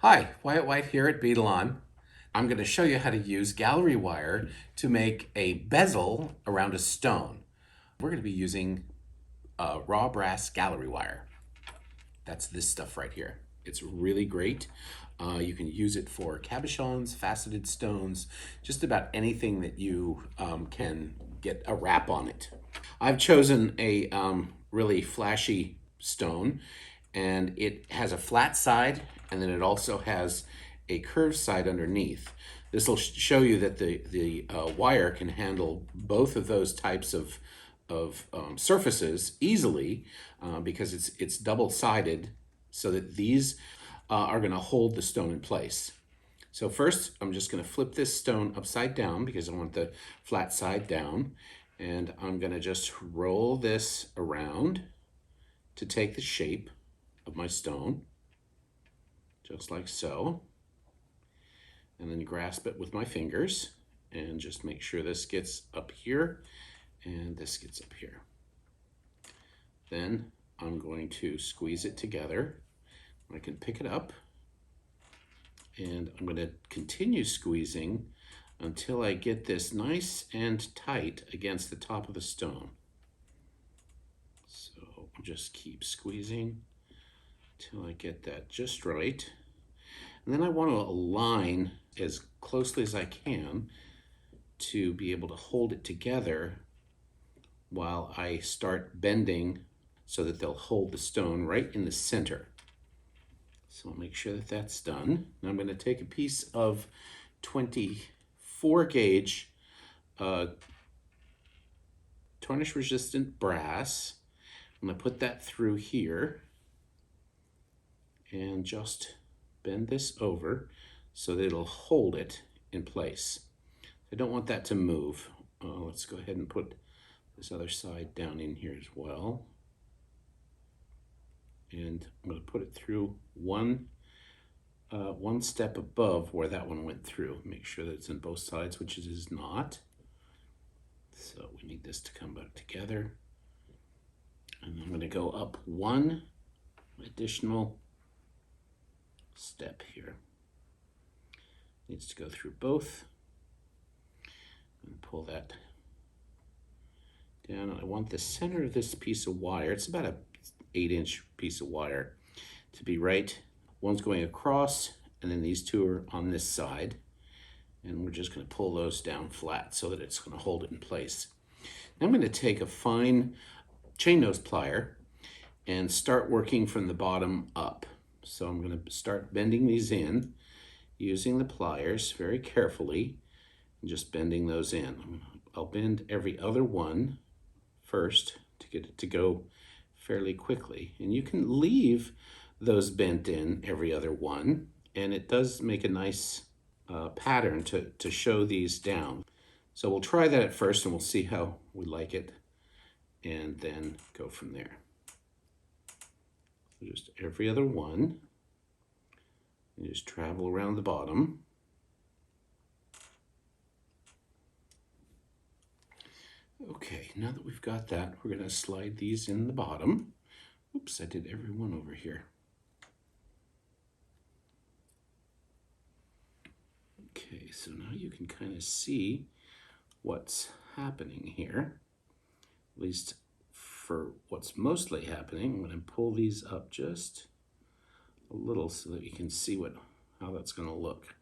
Hi, Wyatt White here at Beadalon. I'm going to show you how to use gallery wire to make a bezel around a stone. We're going to be using raw brass gallery wire. That's this stuff right here. It's really great. You can use it for cabochons, faceted stones, just about anything that you can get a wrap on it. I've chosen a really flashy stone, and it has a flat side, and then it also has a curved side underneath. This will show you that the wire can handle both of those types of surfaces easily because it's double-sided, so that these are going to hold the stone in place. So first, I'm just going to flip this stone upside down because I want the flat side down. And I'm going to just roll this around to take the shape of my stone, just like so. And then grasp it with my fingers and just make sure this gets up here and this gets up here. Then I'm going to squeeze it together. I can pick it up, and I'm going to continue squeezing until I get this nice and tight against the top of the stone. So I'll just keep squeezing until I get that just right. And then I want to align as closely as I can to be able to hold it together while I start bending so that they'll hold the stone right in the center. So I'll make sure that that's done. Now I'm going to take a piece of 24 gauge tarnish resistant brass. I'm going to put that through here and just bend this over so that it'll hold it in place. I don't want that to move. Let's go ahead and put this other side down in here as well. And I'm going to put it through one step above where that one went through. Make sure that it's on both sides, which it is not. So we need this to come back together. And I'm going to go up one additional step here. Needs to go through both. And pull that down. I want the center of this piece of wire, it's about a 8-inch piece of wire, to be right. One's going across, and then these two are on this side. And we're just going to pull those down flat so that it's going to hold it in place. Now I'm going to take a fine chain nose plier and start working from the bottom up. So I'm going to start bending these in using the pliers very carefully and just bending those in. I'll bend every other one first to get it to go fairly quickly. And you can leave those bent in every other one, and it does make a nice pattern to show these down. So we'll try that at first and we'll see how we like it and then go from there. So just every other one, and just travel around the bottom. Okay, now that we've got that, we're going to slide these in the bottom. Oops, I did every one over here. Okay, so now you can kind of see what's happening here, at least for what's mostly happening. I'm going to pull these up just a little so that you can see how that's going to look.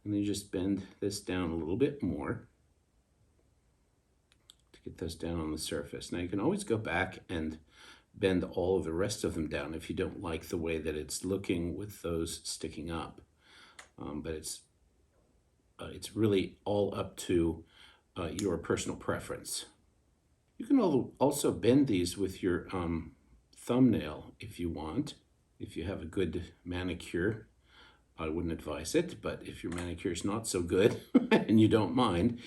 And then you just bend this down a little bit more to get those down on the surface. Now you can always go back and bend all of the rest of them down if you don't like the way that it's looking with those sticking up. But it's really all up to your personal preference. You can also bend these with your thumbnail if you want. If you have a good manicure, I wouldn't advise it, but if your manicure is not so good and you don't mind,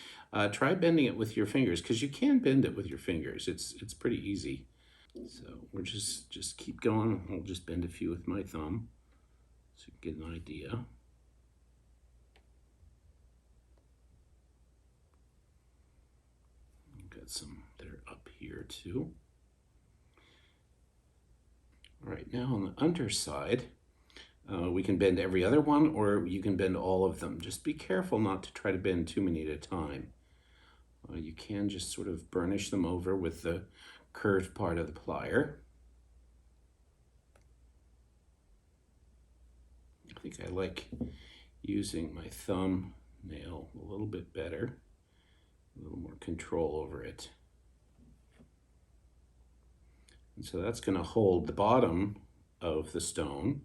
try bending it with your fingers, because you can bend it with your fingers. It's pretty easy. So we're just keep going. I'll just bend a few with my thumb so you can get an idea. Got some that are up here too. All right, now on the underside, We can bend every other one, or you can bend all of them. Just be careful not to try to bend too many at a time. You can just sort of burnish them over with the curved part of the plier. I think I like using my thumb nail a little bit better, a little more control over it. And so that's going to hold the bottom of the stone.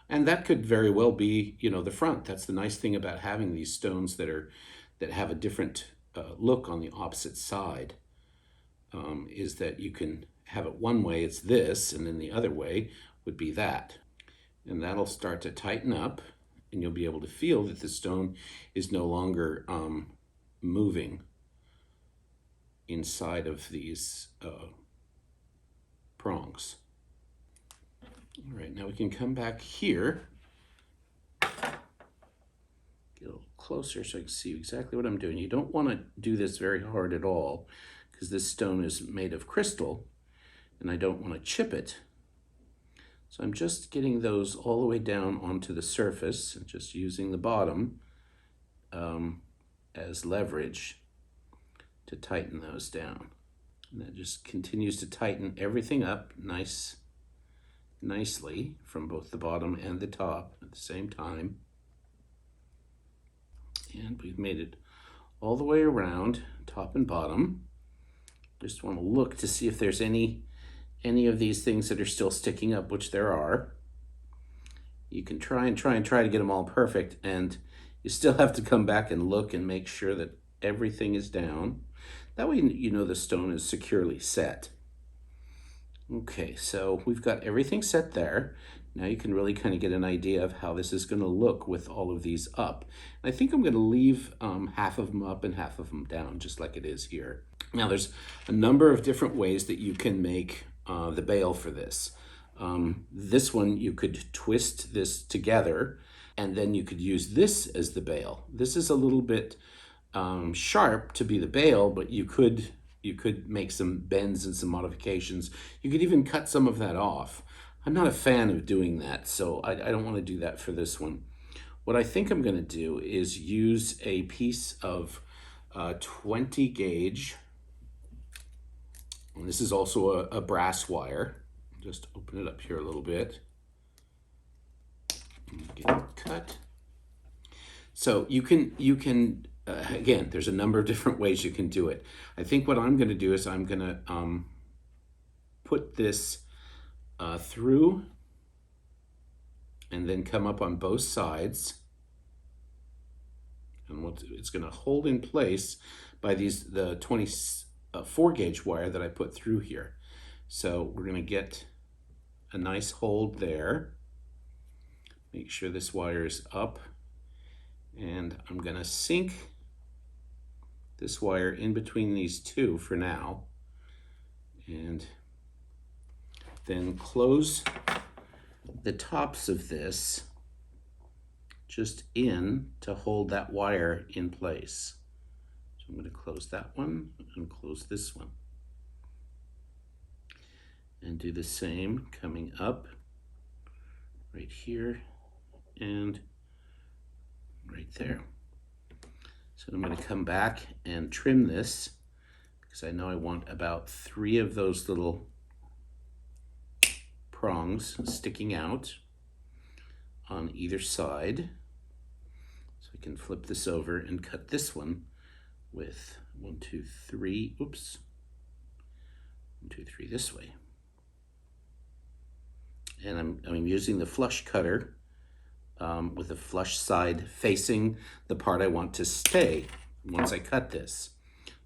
And that could very well be, you know, the front. That's the nice thing about having these stones that have a different look on the opposite side, is that you can have it one way, it's this, and then the other way would be that. And that'll start to tighten up, and you'll be able to feel that the stone is no longer moving inside of these prongs. All right, now we can come back here, get a little closer so I can see exactly what I'm doing. You don't want to do this very hard at all, because this stone is made of crystal, and I don't want to chip it. So I'm just getting those all the way down onto the surface, and just using the bottom as leverage to tighten those down. And that just continues to tighten everything up nicely from both the bottom and the top at the same time. And we've made it all the way around, top and bottom. Just want to look to see if there's any of these things that are still sticking up, which there are. You can try to get them all perfect, and you still have to come back and look and make sure that everything is down. That way you know the stone is securely set. Okay, so we've got everything set there. Now you can really kind of get an idea of how this is going to look with all of these up. And I think I'm going to leave half of them up and half of them down, just like it is here. Now there's a number of different ways that you can make the bail for this. This one, you could twist this together, and then you could use this as the bail. This is a little bit sharp to be the bail, but you could make some bends and some modifications. You could even cut some of that off. I'm not a fan of doing that, so I don't want to do that for this one. What I think I'm going to do is use a piece of 20 gauge, and this is also a brass wire. Just open it up here a little bit and get it cut. So you can again, there's a number of different ways you can do it. I think what I'm going to do is I'm going to put this through and then come up on both sides. And what it's going to hold in place by the 24 gauge wire that I put through here. So we're going to get a nice hold there. Make sure this wire is up. And I'm going to sink this wire in between these two for now, and then close the tops of this just in to hold that wire in place. So I'm going to close that one and close this one. And do the same coming up right here and right there. So I'm going to come back and trim this, because I know I want about 3 of those little prongs sticking out on either side. So I can flip this over and cut this one with 1, 2, 3, oops, 1, 2, 3 this way. And I'm using the flush cutter with the flush side facing the part I want to stay once I cut this.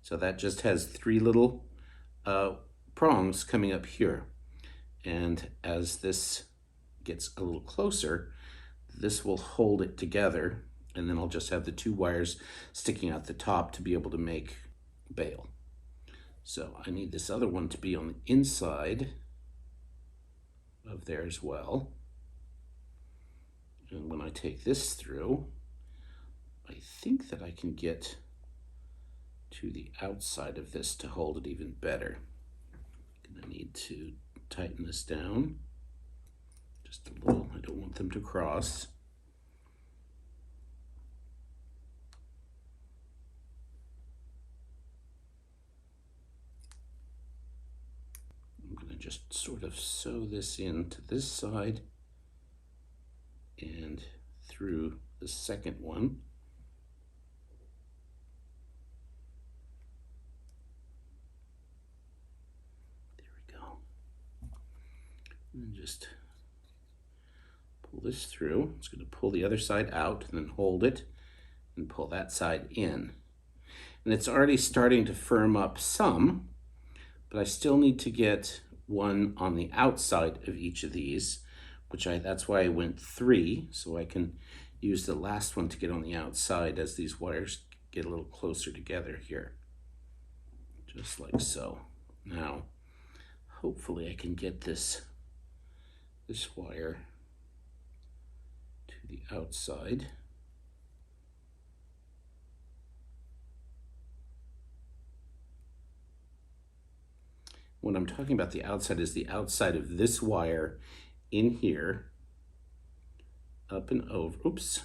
So that just has 3 little prongs coming up here. And as this gets a little closer, this will hold it together, and then I'll just have the 2 wires sticking out the top to be able to make bail. So I need this other one to be on the inside of there as well. And when I take this through, I think that I can get to the outside of this to hold it even better. I'm gonna need to tighten this down Just a little, I don't want them to cross. I'm going to just sort of sew this into this side and through the second one. There we go. And just pull this through. It's going to pull the other side out and then hold it and pull that side in. And it's already starting to firm up some, but I still need to get one on the outside of each of these, that's why I went 3, so I can use the last one to get on the outside as these wires get a little closer together here. Just like so. Now, hopefully I can get this wire to the outside. When I'm talking about the outside is the outside of this wire in here, up and over. Oops.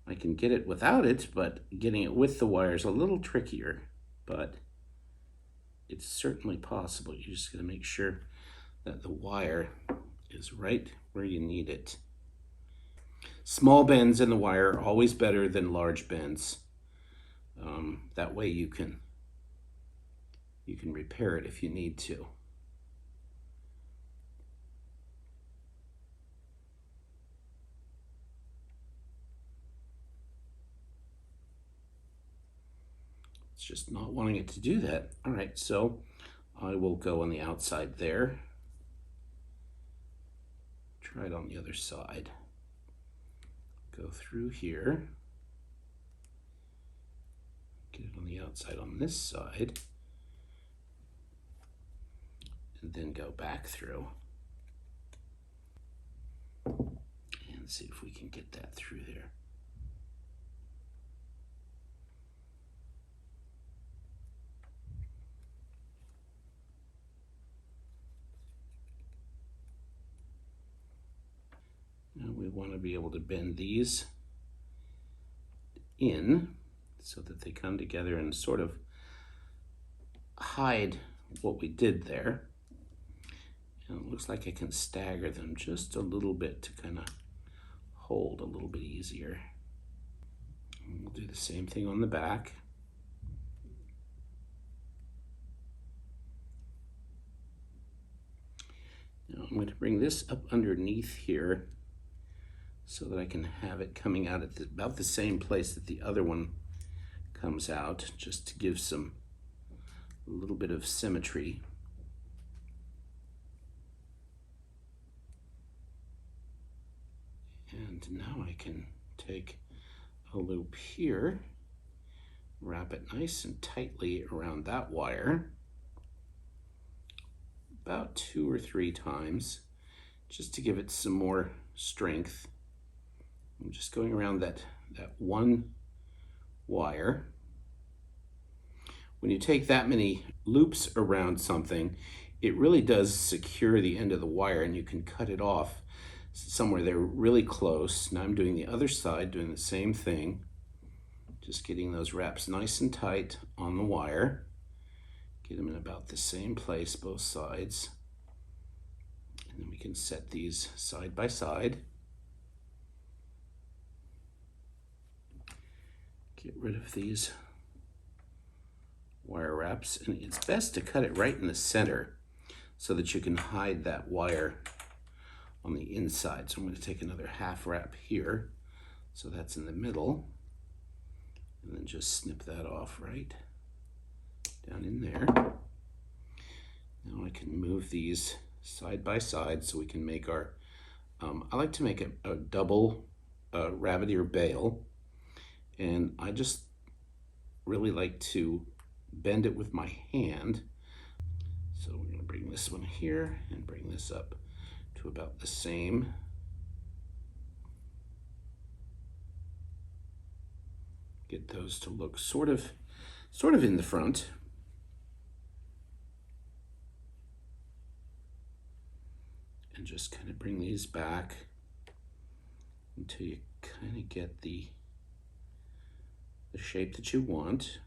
I can get it without it, but getting it with the wire is a little trickier, but it's certainly possible. You just gotta make sure that the wire is right where you need it. Small bends in the wire are always better than large bends. That way you can repair it if you need to. It's just not wanting it to do that. All right, so I will go on the outside there. Try it on the other side. Go through here. Get it on the outside on this side. And then go back through. And see if we can get that through there. Now we want to be able to bend these in so that they come together and sort of hide what we did there. And it looks like I can stagger them just a little bit to kind of hold a little bit easier. And we'll do the same thing on the back. Now I'm going to bring this up underneath here so that I can have it coming out at about the same place that the other one comes out, just to give a little bit of symmetry. And now I can take a loop here, wrap it nice and tightly around that wire, about 2 or 3 times, just to give it some more strength. I'm just going around that one wire. When you take that many loops around something, it really does secure the end of the wire, and you can cut it off somewhere there really close. Now I'm doing the other side, doing the same thing, just getting those wraps nice and tight on the wire. Get them in about the same place, both sides. And then we can set these side by side. Get rid of these wire wraps, and it's best to cut it right in the center so that you can hide that wire on the inside. So I'm going to take another half wrap here, so that's in the middle, and then just snip that off right down in there. Now I can move these side by side so we can make our, I like to make a double rabbit ear bail, and I just really like to bend it with my hand. So we're going to bring this one here and bring this up to about the same. Get those to look sort of in the front. And just kind of bring these back until you kind of get the shape that you want.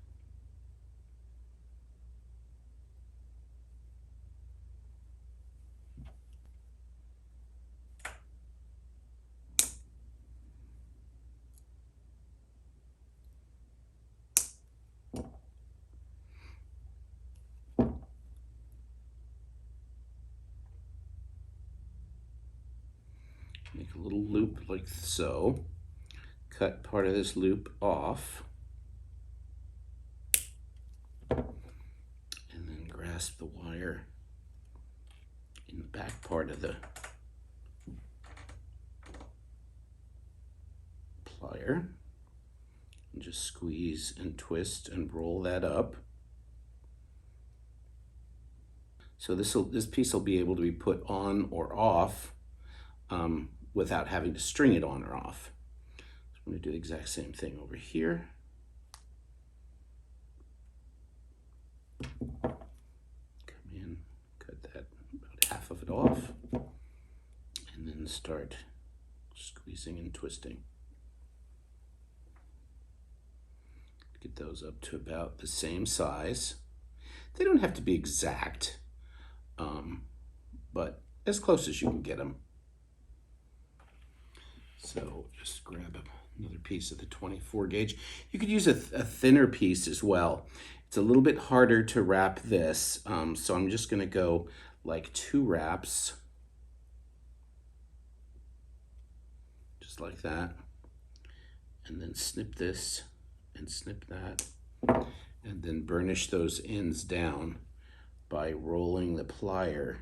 Make a little loop like so. Cut part of this loop off. And then grasp the wire in the back part of the plier. And just squeeze and twist and roll that up. So this piece will be able to be put on or off without having to string it on or off. So I'm going to do the exact same thing over here. Come in, cut that about half of it off, and then start squeezing and twisting. Get those up to about the same size. They don't have to be exact, but as close as you can get them. So just grab another piece of the 24 gauge. You could use a thinner piece as well. It's a little bit harder to wrap this, so I'm just going to go like 2 wraps, just like that, and then snip this and snip that, and then burnish those ends down by rolling the plier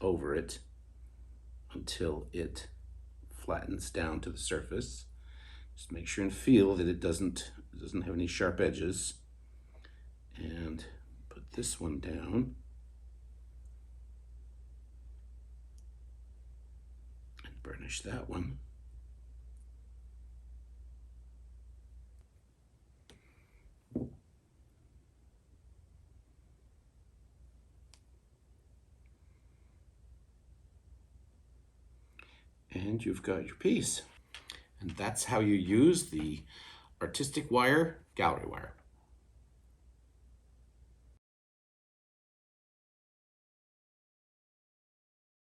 over it until it flattens down to the surface. Just make sure and feel that it doesn't have any sharp edges. And put this one down. And burnish that one. And you've got your piece. And that's how you use the artistic wire gallery wire.